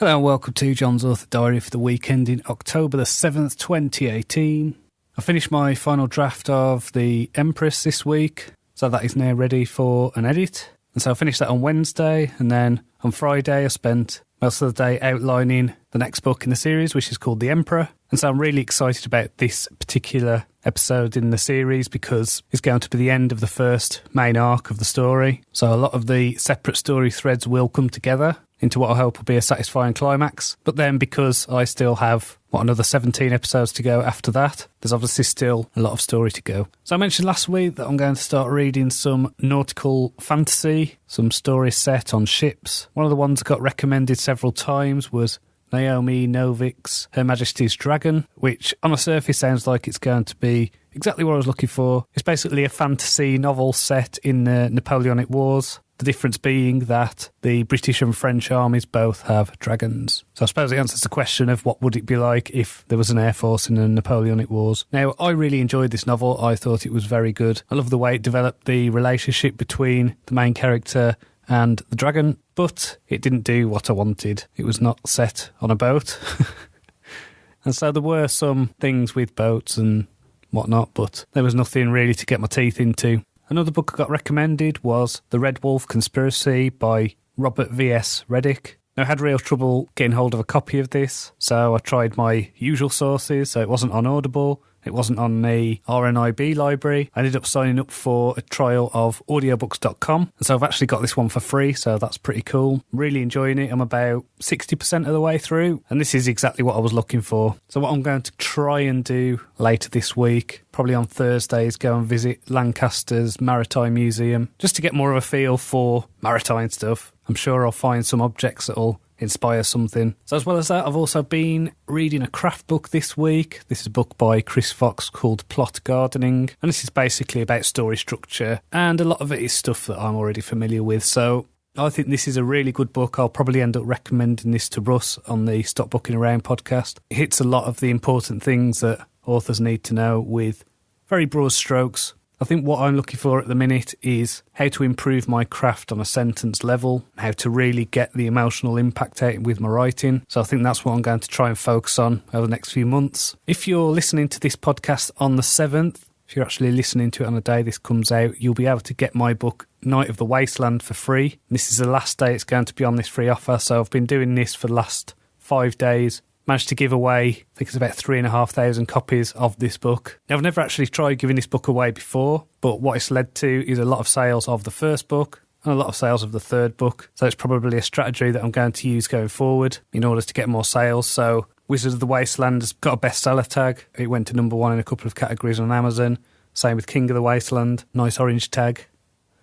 Hello and welcome to John's Author Diary for the weekend in October the 7th, 2018. I finished my final draft of the Empress this week, so that is now ready for an edit. And so I finished that on Wednesday, and then on Friday I spent most of the day outlining the next book in the series, which is called The Emperor. And so I'm really excited about this particular episode in the series because it's going to be the end of the first main arc of the story. So a lot of the separate story threads will come together into what I hope will be a satisfying climax. But then because I still have, another 17 episodes to go after that, there's obviously still a lot of story to go. So I mentioned last week that I'm going to start reading some nautical fantasy, some stories set on ships. One of the ones that got recommended several times was Naomi Novik's Her Majesty's Dragon, which on the surface sounds like it's going to be exactly what I was looking for. It's basically a fantasy novel set in the Napoleonic Wars. The difference being that the British and French armies both have dragons. So I suppose it answers the question of what would it be like if there was an air force in the Napoleonic Wars. Now, I really enjoyed this novel. I thought it was very good. I love the way it developed the relationship between the main character and the dragon, but it didn't do what I wanted. It was not set on a boat. And so there were some things with boats and whatnot, but there was nothing really to get my teeth into. Another book I got recommended was The Red Wolf Conspiracy by Robert V.S. Reddick. Now, I had real trouble getting hold of a copy of this, so I tried my usual sources. So it wasn't on Audible, it wasn't on the RNIB library. I ended up signing up for a trial of audiobooks.com, and so I've actually got this one for free, so that's pretty cool. Really enjoying it. I'm about 60% of the way through, and this is exactly what I was looking for. So what I'm going to try and do later this week, probably on Thursday, is go and visit Lancaster's Maritime Museum, just to get more of a feel for maritime stuff. I'm sure I'll find some objects that'll inspire something. So as well as that, I've also been reading a craft book this week. This is a book by Chris Fox called Plot Gardening, and this is basically about story structure, and a lot of it is stuff that I'm already familiar with. So I think this is a really good book. I'll probably end up recommending this to Russ on the Stop Booking Around podcast. It hits a lot of the important things that authors need to know with very broad strokes. I think what I'm looking for at the minute is how to improve my craft on a sentence level, how to really get the emotional impact out with my writing. So I think that's what I'm going to try and focus on over the next few months. If you're listening to this podcast on the 7th, if you're actually listening to it on the day this comes out, you'll be able to get my book Night of the Wasteland for free. This is the last day it's going to be on this free offer, so I've been doing this for the last 5 days. Managed to give away, I think it's about 3,500 copies of this book. Now, I've never actually tried giving this book away before, but what it's led to is a lot of sales of the first book and a lot of sales of the third book. So it's probably a strategy that I'm going to use going forward in order to get more sales. So Wizard of the Wasteland has got a bestseller tag. It went to number 1 in a couple of categories on Amazon. Same with King of the Wasteland, nice orange tag.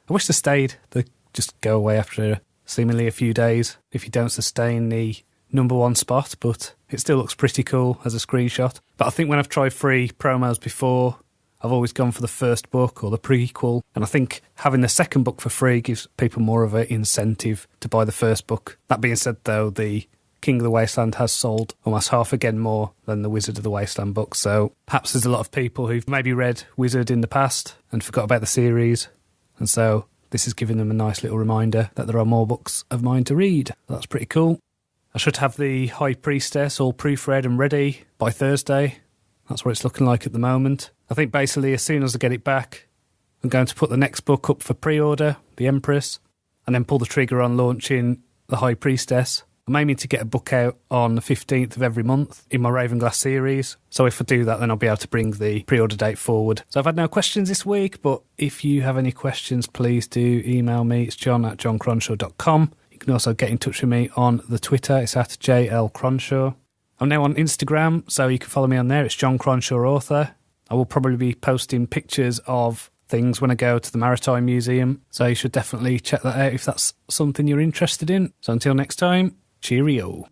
I wish they stayed. They just go away after seemingly a few days if you don't sustain the number 1 spot, but it still looks pretty cool as a screenshot. But I think when I've tried free promos before, I've always gone for the first book or the prequel, and I think having the second book for free gives people more of an incentive to buy the first book. That being said, though, the King of the Wasteland has sold almost half again more than the Wizard of the Wasteland book, so perhaps there's a lot of people who've maybe read Wizard in the past and forgot about the series, and so this is giving them a nice little reminder that there are more books of mine to read. That's pretty cool. I should have the High Priestess all proofread and ready by Thursday. That's what it's looking like at the moment. I think basically as soon as I get it back, I'm going to put the next book up for pre-order, The Empress, and then pull the trigger on launching the High Priestess. I'm aiming to get a book out on the 15th of every month in my Ravenglass series. So if I do that, then I'll be able to bring the pre-order date forward. So I've had no questions this week, but if you have any questions, please do email me. It's john@johncronshaw.com. You can also get in touch with me on the Twitter. It's at JLCronshaw. I'm now on Instagram, so you can follow me on there. It's John Cronshaw Author. I will probably be posting pictures of things when I go to the Maritime Museum, so you should definitely check that out if that's something you're interested in. So until next time, cheerio.